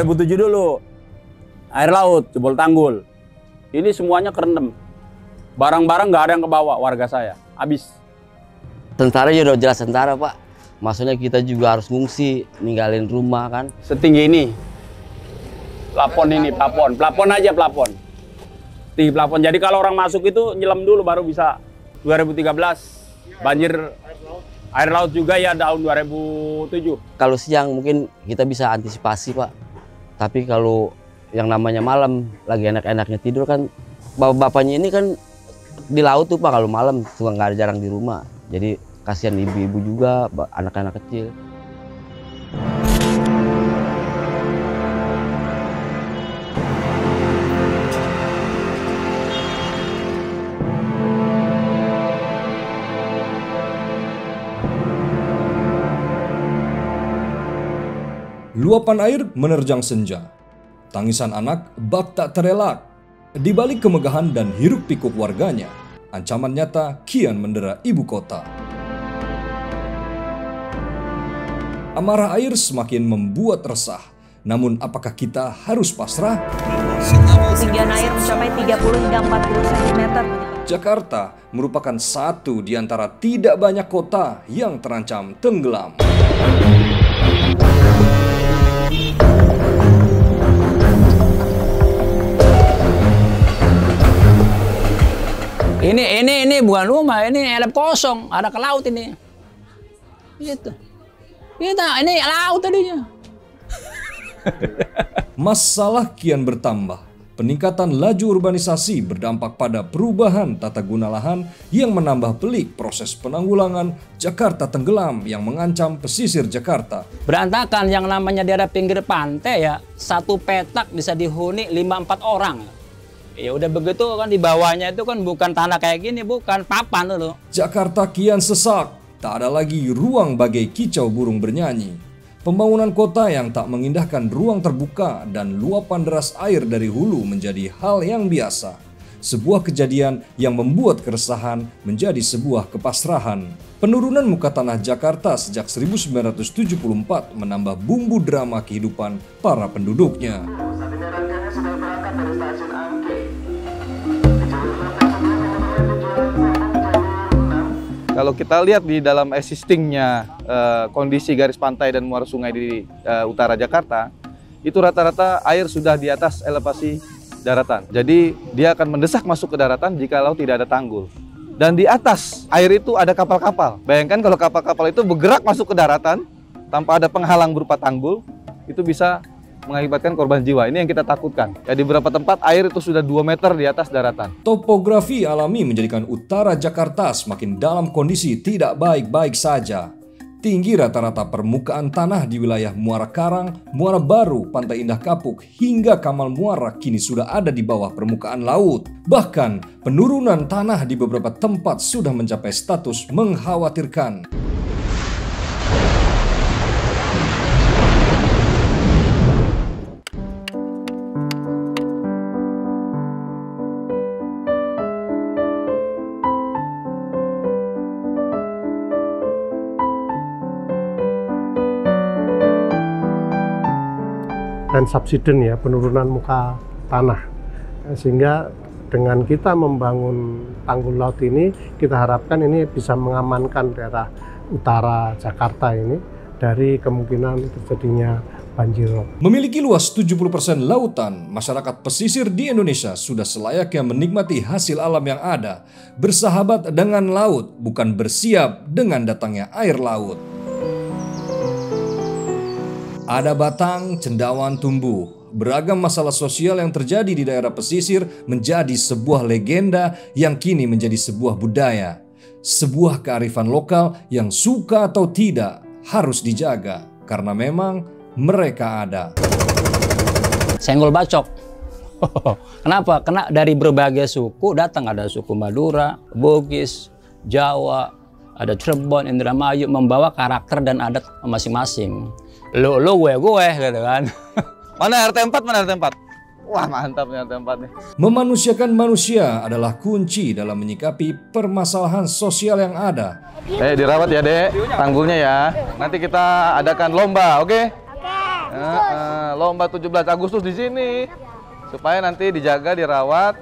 2007 dulu, air laut, jebol tanggul. Ini semuanya kerendam. Barang-barang nggak ada yang kebawa, warga saya. Habis. Tentara ya udah jelas tentara, Pak. Maksudnya kita juga harus ngungsi, ninggalin rumah kan. Setinggi ini. Plafon ini, plafon. Plafon aja, plafon. Tinggi plafon. Jadi kalau orang masuk itu nyelam dulu baru bisa. 2013, banjir air laut juga ya tahun 2007. Kalau siang mungkin kita bisa antisipasi, Pak. Tapi kalau yang namanya malam, lagi enak-enaknya tidur kan, bapak-bapaknya ini kan di laut tuh, Pak, kalau malam suka nggak ada, jarang di rumah. Jadi kasihan ibu-ibu juga, anak-anak kecil. Luapan air menerjang senja. Tangisan anak bak tak terelak. Di balik kemegahan dan hiruk-pikuk warganya, ancaman nyata kian mendera ibu kota. Amarah air semakin membuat resah. Namun apakah kita harus pasrah? Ketinggian air mencapai 30 hingga 40 cm. Jakarta merupakan satu di antara tidak banyak kota yang terancam tenggelam. Ini bukan rumah, ini elep kosong, ada ke laut ini. Gitu. Ini laut tadinya. Masalah kian bertambah. Peningkatan laju urbanisasi berdampak pada perubahan tata guna lahan yang menambah pelik proses penanggulangan Jakarta tenggelam yang mengancam pesisir Jakarta. Berantakan yang namanya di daerah pinggir pantai ya, satu petak bisa dihuni 5-4 orang. Ya udah begitu kan, di bawahnya itu kan bukan tanah kayak gini, bukan papan dulu. Jakarta kian sesak, tak ada lagi ruang bagai kicau burung bernyanyi. Pembangunan kota yang tak mengindahkan ruang terbuka dan luapan deras air dari hulu menjadi hal yang biasa. Sebuah kejadian yang membuat keresahan menjadi sebuah kepasrahan. Penurunan muka tanah Jakarta sejak 1974 menambah bumbu drama kehidupan para penduduknya. Kalau kita lihat di dalam existingnya kondisi garis pantai dan muara sungai di utara Jakarta, itu rata-rata air sudah di atas elevasi daratan. Jadi dia akan mendesak masuk ke daratan jikalau tidak ada tanggul. Dan di atas air itu ada kapal-kapal. Bayangkan kalau kapal-kapal itu bergerak masuk ke daratan tanpa ada penghalang berupa tanggul, itu bisa mengakibatkan korban jiwa. Ini yang kita takutkan. Ya, di beberapa tempat air itu sudah 2 meter di atas daratan. Topografi alami menjadikan utara Jakarta semakin dalam kondisi tidak baik-baik saja. Tinggi rata-rata permukaan tanah di wilayah Muara Karang, Muara Baru, Pantai Indah Kapuk, hingga Kamal Muara kini sudah ada di bawah permukaan laut. Bahkan penurunan tanah di beberapa tempat sudah mencapai status mengkhawatirkan. Dan subsiden ya, penurunan muka tanah, sehingga dengan kita membangun tanggul laut ini, kita harapkan ini bisa mengamankan daerah utara Jakarta ini dari kemungkinan terjadinya banjir rob. Memiliki luas 70% lautan, masyarakat pesisir di Indonesia sudah selayaknya menikmati hasil alam yang ada, bersahabat dengan laut, bukan bersiap dengan datangnya air laut. Ada batang, cendawan tumbuh. Beragam masalah sosial yang terjadi di daerah pesisir menjadi sebuah legenda yang kini menjadi sebuah budaya. Sebuah kearifan lokal yang suka atau tidak harus dijaga karena memang mereka ada. Senggol bacok. Kenapa? Karena dari berbagai suku datang, ada suku Madura, Bugis, Jawa, ada Cirebon, Indramayu, membawa karakter dan adat masing-masing. Lo gue gitu kan. Mana RT 4, mana RT 4? Wah, mantap nih RT 4 nih. Memanusiakan manusia adalah kunci dalam menyikapi permasalahan sosial yang ada. Dirawat ya, Dek, tanggulnya ya. Nanti kita adakan lomba, oke? Lomba 17 Agustus di sini. Supaya nanti dijaga, dirawat,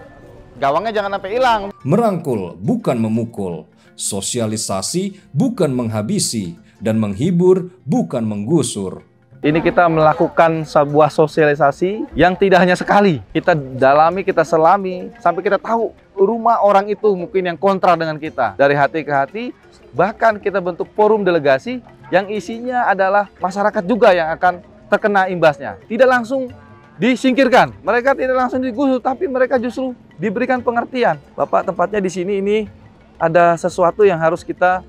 gawangnya jangan sampai hilang. Merangkul bukan memukul, sosialisasi bukan menghabisi, dan menghibur bukan menggusur. Ini kita melakukan sebuah sosialisasi yang tidak hanya sekali. Kita dalami, kita selami, sampai kita tahu rumah orang itu mungkin yang kontra dengan kita. Dari hati ke hati, bahkan kita bentuk forum delegasi yang isinya adalah masyarakat juga yang akan terkena imbasnya. Tidak langsung disingkirkan, mereka tidak langsung digusur, tapi mereka justru diberikan pengertian. Bapak, tempatnya di sini ini ada sesuatu yang harus kita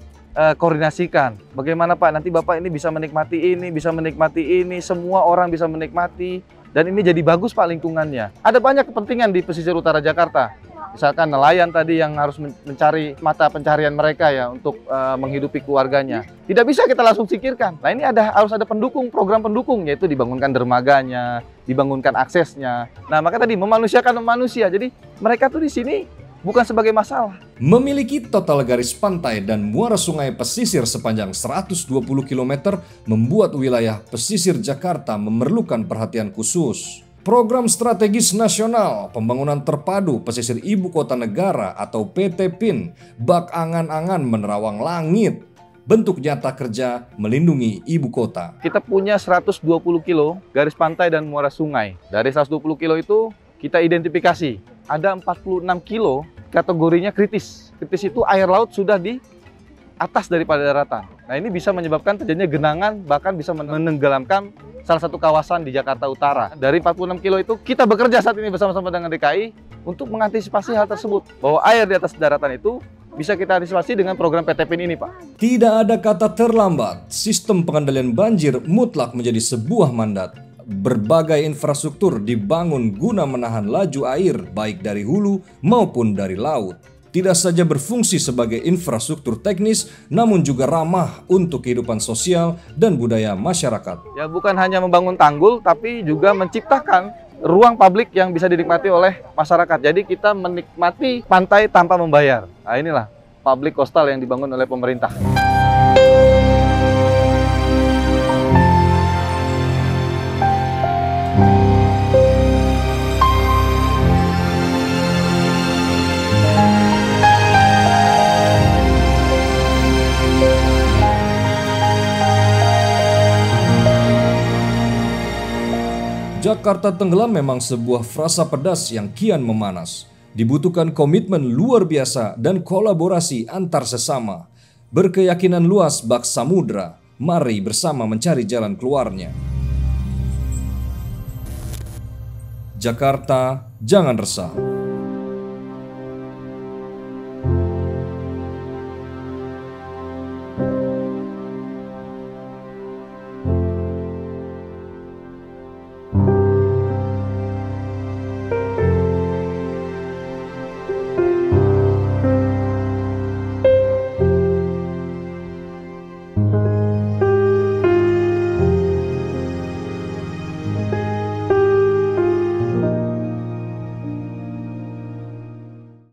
koordinasikan. Bagaimana Pak, nanti Bapak ini bisa menikmati ini, semua orang bisa menikmati, dan ini jadi bagus Pak lingkungannya. Ada banyak kepentingan di pesisir utara Jakarta. Misalkan nelayan tadi yang harus mencari mata pencarian mereka ya untuk menghidupi keluarganya. Tidak bisa kita langsung singkirkan. Nah ini harus ada pendukung, program pendukung, yaitu dibangunkan dermaganya, dibangunkan aksesnya. Nah maka tadi memanusiakan manusia. Jadi mereka tuh di sini bukan sebagai masalah. Memiliki total garis pantai dan muara sungai pesisir sepanjang 120 km membuat wilayah pesisir Jakarta memerlukan perhatian khusus. Program Strategis Nasional Pembangunan Terpadu Pesisir Ibu Kota Negara atau PT PIN bak angan-angan menerawang langit. Bentuk nyata kerja melindungi ibu kota. Kita punya 120 kilo garis pantai dan muara sungai. Dari 120 kilo itu kita identifikasi ada 46 kilo kategorinya kritis. Kritis itu air laut sudah di atas daripada daratan. Nah ini bisa menyebabkan terjadinya genangan, bahkan bisa menenggelamkan salah satu kawasan di Jakarta Utara. Dari 46 kilo itu kita bekerja saat ini bersama-sama dengan DKI untuk mengantisipasi hal tersebut. Bahwa air di atas daratan itu bisa kita antisipasi dengan program PT PIN ini Pak. Tidak ada kata terlambat. Sistem pengendalian banjir mutlak menjadi sebuah mandat. Berbagai infrastruktur dibangun guna menahan laju air baik dari hulu maupun dari laut. Tidak saja berfungsi sebagai infrastruktur teknis, namun juga ramah untuk kehidupan sosial dan budaya masyarakat. Ya bukan hanya membangun tanggul, tapi juga menciptakan ruang publik yang bisa dinikmati oleh masyarakat. Jadi kita menikmati pantai tanpa membayar. Nah inilah public coastal yang dibangun oleh pemerintah. Jakarta tenggelam memang sebuah frasa pedas yang kian memanas. Dibutuhkan komitmen luar biasa dan kolaborasi antar sesama. Berkeyakinan luas bak samudra, mari bersama mencari jalan keluarnya. Jakarta, jangan resah.